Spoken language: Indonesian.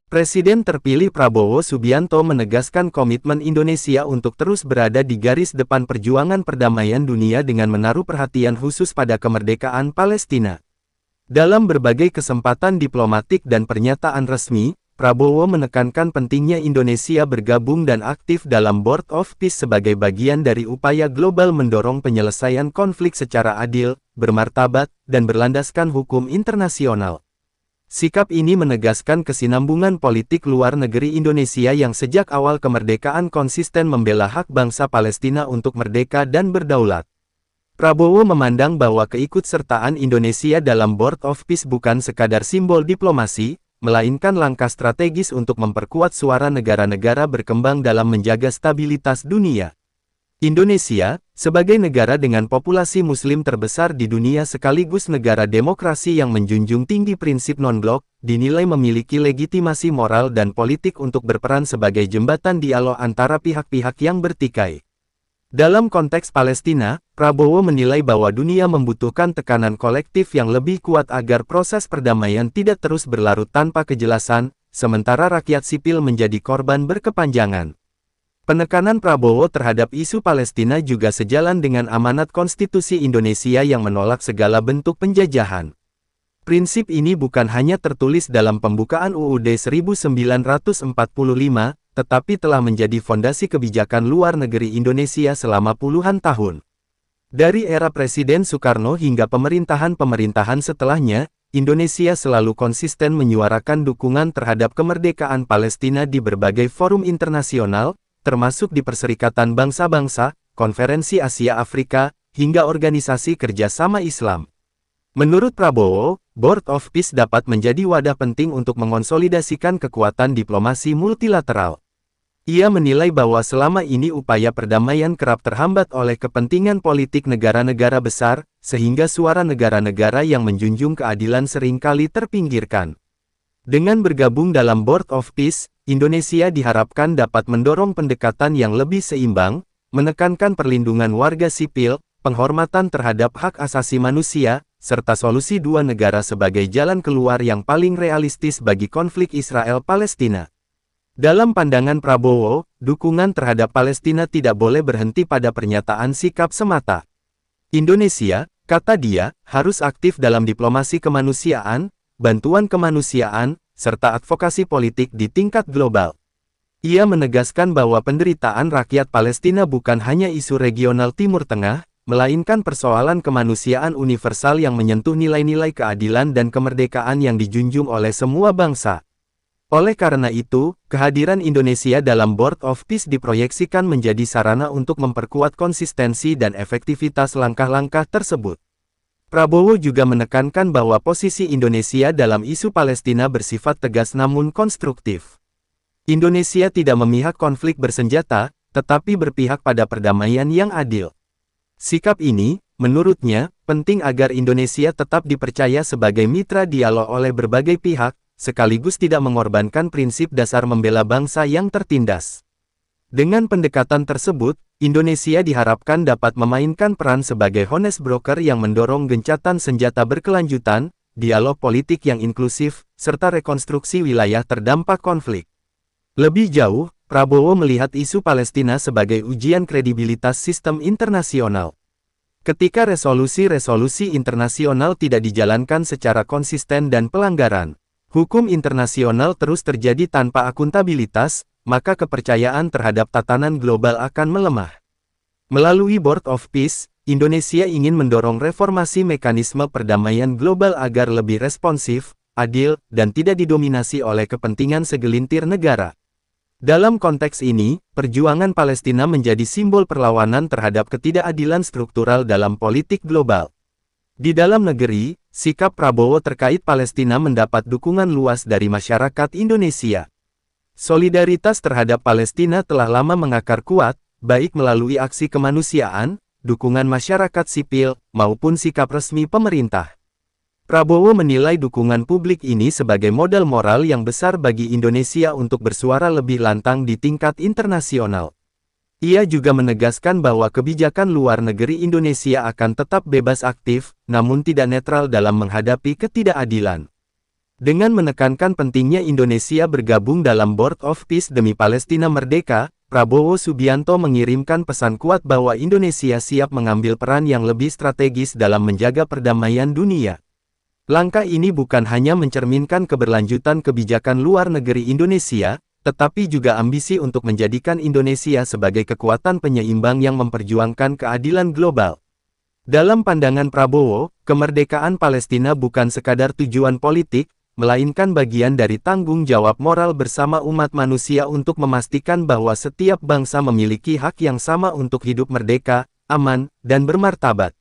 Presiden terpilih Prabowo Subianto menegaskan komitmen Indonesia untuk terus berada di garis depan perjuangan perdamaian dunia dengan menaruh perhatian khusus pada kemerdekaan Palestina. Dalam berbagai kesempatan diplomatik dan pernyataan resmi, Prabowo menekankan pentingnya Indonesia bergabung dan aktif dalam Board of Peace sebagai bagian dari upaya global mendorong penyelesaian konflik secara adil, bermartabat, dan berlandaskan hukum internasional. Sikap ini menegaskan kesinambungan politik luar negeri Indonesia yang sejak awal kemerdekaan konsisten membela hak bangsa Palestina untuk merdeka dan berdaulat. Prabowo memandang bahwa keikutsertaan Indonesia dalam Board of Peace bukan sekadar simbol diplomasi, melainkan langkah strategis untuk memperkuat suara negara-negara berkembang dalam menjaga stabilitas dunia. Indonesia, sebagai negara dengan populasi muslim terbesar di dunia sekaligus negara demokrasi yang menjunjung tinggi prinsip non-blok, dinilai memiliki legitimasi moral dan politik untuk berperan sebagai jembatan dialog antara pihak-pihak yang bertikai. Dalam konteks Palestina, Prabowo menilai bahwa dunia membutuhkan tekanan kolektif yang lebih kuat agar proses perdamaian tidak terus berlarut tanpa kejelasan, sementara rakyat sipil menjadi korban berkepanjangan. Penekanan Prabowo terhadap isu Palestina juga sejalan dengan amanat konstitusi Indonesia yang menolak segala bentuk penjajahan. Prinsip ini bukan hanya tertulis dalam pembukaan UUD 1945, tetapi telah menjadi fondasi kebijakan luar negeri Indonesia selama puluhan tahun. Dari era Presiden Soekarno hingga pemerintahan-pemerintahan setelahnya, Indonesia selalu konsisten menyuarakan dukungan terhadap kemerdekaan Palestina di berbagai forum internasional, termasuk di Perserikatan Bangsa-Bangsa, Konferensi Asia Afrika, hingga Organisasi Kerjasama Islam. Menurut Prabowo, Board of Peace dapat menjadi wadah penting untuk mengonsolidasikan kekuatan diplomasi multilateral. Ia menilai bahwa selama ini upaya perdamaian kerap terhambat oleh kepentingan politik negara-negara besar, sehingga suara negara-negara yang menjunjung keadilan seringkali terpinggirkan. Dengan bergabung dalam Board of Peace, Indonesia diharapkan dapat mendorong pendekatan yang lebih seimbang, menekankan perlindungan warga sipil, penghormatan terhadap hak asasi manusia, serta solusi dua negara sebagai jalan keluar yang paling realistis bagi konflik Israel-Palestina. Dalam pandangan Prabowo, dukungan terhadap Palestina tidak boleh berhenti pada pernyataan sikap semata. Indonesia, kata dia, harus aktif dalam diplomasi kemanusiaan, bantuan kemanusiaan, serta advokasi politik di tingkat global. Ia menegaskan bahwa penderitaan rakyat Palestina bukan hanya isu regional Timur Tengah, melainkan persoalan kemanusiaan universal yang menyentuh nilai-nilai keadilan dan kemerdekaan yang dijunjung oleh semua bangsa. Oleh karena itu, kehadiran Indonesia dalam Board of Peace diproyeksikan menjadi sarana untuk memperkuat konsistensi dan efektivitas langkah-langkah tersebut. Prabowo juga menekankan bahwa posisi Indonesia dalam isu Palestina bersifat tegas namun konstruktif. Indonesia tidak memihak konflik bersenjata, tetapi berpihak pada perdamaian yang adil. Sikap ini, menurutnya, penting agar Indonesia tetap dipercaya sebagai mitra dialog oleh berbagai pihak, sekaligus tidak mengorbankan prinsip dasar membela bangsa yang tertindas. Dengan pendekatan tersebut, Indonesia diharapkan dapat memainkan peran sebagai honest broker yang mendorong gencatan senjata berkelanjutan, dialog politik yang inklusif, serta rekonstruksi wilayah terdampak konflik. Lebih jauh, Prabowo melihat isu Palestina sebagai ujian kredibilitas sistem internasional. Ketika resolusi-resolusi internasional tidak dijalankan secara konsisten dan pelanggaran hukum internasional terus terjadi tanpa akuntabilitas, maka kepercayaan terhadap tatanan global akan melemah. Melalui Board of Peace, Indonesia ingin mendorong reformasi mekanisme perdamaian global agar lebih responsif, adil, dan tidak didominasi oleh kepentingan segelintir negara. Dalam konteks ini, perjuangan Palestina menjadi simbol perlawanan terhadap ketidakadilan struktural dalam politik global. Di dalam negeri, sikap Prabowo terkait Palestina mendapat dukungan luas dari masyarakat Indonesia. Solidaritas terhadap Palestina telah lama mengakar kuat, baik melalui aksi kemanusiaan, dukungan masyarakat sipil, maupun sikap resmi pemerintah. Prabowo menilai dukungan publik ini sebagai modal moral yang besar bagi Indonesia untuk bersuara lebih lantang di tingkat internasional. Ia juga menegaskan bahwa kebijakan luar negeri Indonesia akan tetap bebas aktif, namun tidak netral dalam menghadapi ketidakadilan. Dengan menekankan pentingnya Indonesia bergabung dalam Board of Peace demi Palestina merdeka, Prabowo Subianto mengirimkan pesan kuat bahwa Indonesia siap mengambil peran yang lebih strategis dalam menjaga perdamaian dunia. Langkah ini bukan hanya mencerminkan keberlanjutan kebijakan luar negeri Indonesia, tetapi juga ambisi untuk menjadikan Indonesia sebagai kekuatan penyeimbang yang memperjuangkan keadilan global. Dalam pandangan Prabowo, kemerdekaan Palestina bukan sekadar tujuan politik, melainkan bagian dari tanggung jawab moral bersama umat manusia untuk memastikan bahwa setiap bangsa memiliki hak yang sama untuk hidup merdeka, aman, dan bermartabat.